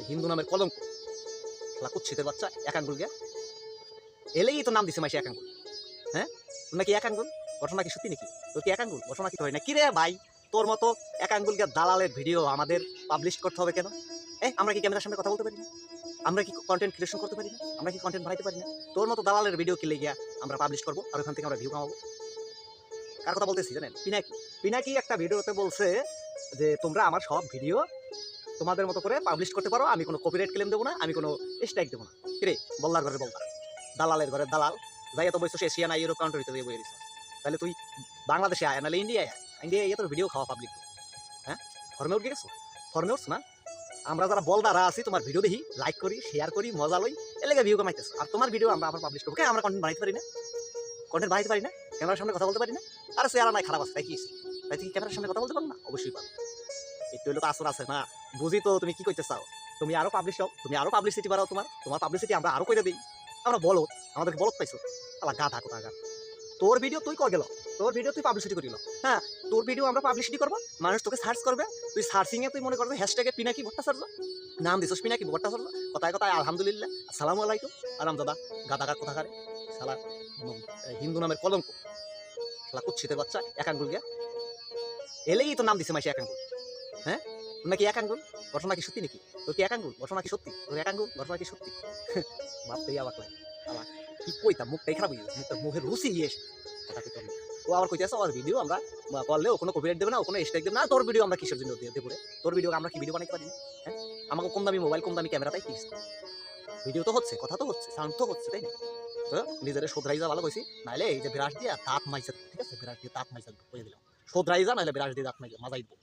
হিন্দু নামের কলঙ্ক কুচ্ছিতের বাচ্চা এক আঙ্গুল গে এলেই তো নাম দিছে মাসে এক আঙ্গুল। হ্যাঁ তোর নাকি এক আঙ্গুল ঘটনা কি সত্যি নাকি? তোর কি এক আঙ্গুল ঘটনা কি ধরে না কি রে ভাই? তোর মতো এক আঙ্গুল গে দালালের ভিডিও আমাদের পাবলিশ করতে হবে কেন? আমরা কি ক্যামেরার সামনে কথা বলতে পারি না? আমরা কি কন্টেন্ট ক্রিয়েশন করতে পারি না? আমরা কি কন্টেন্ট বানাইতে পারি না? তোর মতো দালালের ভিডিও কিলে গিয়া আমরা পাবলিশ করবো আর ওখান থেকে আমরা ভিউ কামাবো। কার কথা বলতেছি জানেন? পিনাকি পিনাকি একটা ভিডিওতে বলছে যে তোমরা আমার সব ভিডিও তোমাদের মতো করে পাবলিশ করতে পারো, আমি কোনো কপিরাইট ক্লেম দেবো না, আমি কোনো স্ট্রাইক দেবো না। কিরে বল্লার ঘরে বলবা, দালালের ঘরে দালাল যাই এত বয়স এশিয়া না ইউরোপ কান্ট্রিতে দিয়ে বয়ে দিস, তাহলে তুই বাংলাদেশে আয় নাহলে ইন্ডিয়ায় আয়। ইন্ডিয়া তোর ভিডিও খাওয়া পাবলিক। হ্যাঁ ফর্মে উঠে গেছো, ফর্মে উঠছ না? আমরা যারা বলদারা আছি তোমার ভিডিও দেখি, লাইক করি, শেয়ার করি, মজা লই, এলাকা ভিউ কামাইতেছো। আর তোমার ভিডিও আমরা আবার পাবলিশ করবো কেন? আমরা কন্টেন্ট বানাইতে পারি না? কন্টেন্ট বানাইতে পারি না? ক্যামেরার সামনে কথা বলতে পারি না? আর চেহারা নাই খারাপ আছে তাই কি? তাই তুই ক্যামেরার সামনে কথা বলতে পারো না? অবশ্যই পারো। একটু হলো তো আসর আছে না, বুঝি তো তুমি কি করতে চাও। তুমি আরো পাবলিশ হও, তুমি আরো পাবলিসিটি বাড়াও, তোমার তোমার পাবলিসিটি আমরা আরো করে দিই। আমরা বলো আমাদেরকে বলত পাইছো আলা গা থাকো থাকা। তোর ভিডিও তুই কর গেল, তোর ভিডিও তুই পাবলিসিটি করিল। হ্যাঁ তোর ভিডিও আমরা পাবলিসিটি করবো, মানুষ তোকে সার্চ করবে, তুই সার্চিং এ তুই মনে করবে হ্যাশট্যাগে পিনাকি ভট্টাচার্য নাম দিছস, পিনাকি ভট্টাচার্য, কথায় কথায় আলহামদুলিল্লাহ আসসালামু আলাইকুম আরাম দাদা গাদাকার কোথাকারে শালা হিন্দু নামের কলঙ্ক শালা কুচ্ছিতের বাচ্চা এক আঙ্গুল গিয়া এলেই তো নাম দিছে মাসে এক আঙ্গুল। হ্যাঁ নাকি এক আঙ্গুল ঘটনা কি সত্যি নাকি? তোর কি এক আঙ্গুল ঘটনা কি সত্যি? তোর এক আঙ্গুল ঘটনা কি সত্যি? ভাবতেই অবাক লাগে। আলা কি কইতাম, মুখটাই খারাপ হয়ে গেছে, মুখের রুচি এসে কথা কইতে হবে। ও আবার কইতেছে ওর ভিডিও আমরা করলে ও কোনো কপিরাইট দেবে না, ও কোনো স্ট্রাইক দেবে না। তোর ভিডিও আমরা কিসের জন্য দেবো রে? তোর ভিডিও আমরা কি ভিডিও বানাইতে পারি না? হ্যাঁ আমাকে কম দামি মোবাইল, কম দামি ক্যামেরা, তাই কি ভিডিও তো হচ্ছে, কথা তো হচ্ছে, সাউন্ড তো হচ্ছে, তাই না? তো নিজের শোধরাইজা ভালো কইছি, নাইলে এই যে বিরাট দিয়া দাঁত মাইছে, ঠিক আছে বিরাট দিয়ে দাঁত মাইছে কইয়ে দিলাম, শোধরাইজা নাইলে বিরাট দিয়ে দাঁত মাইছে মাজাই দিব।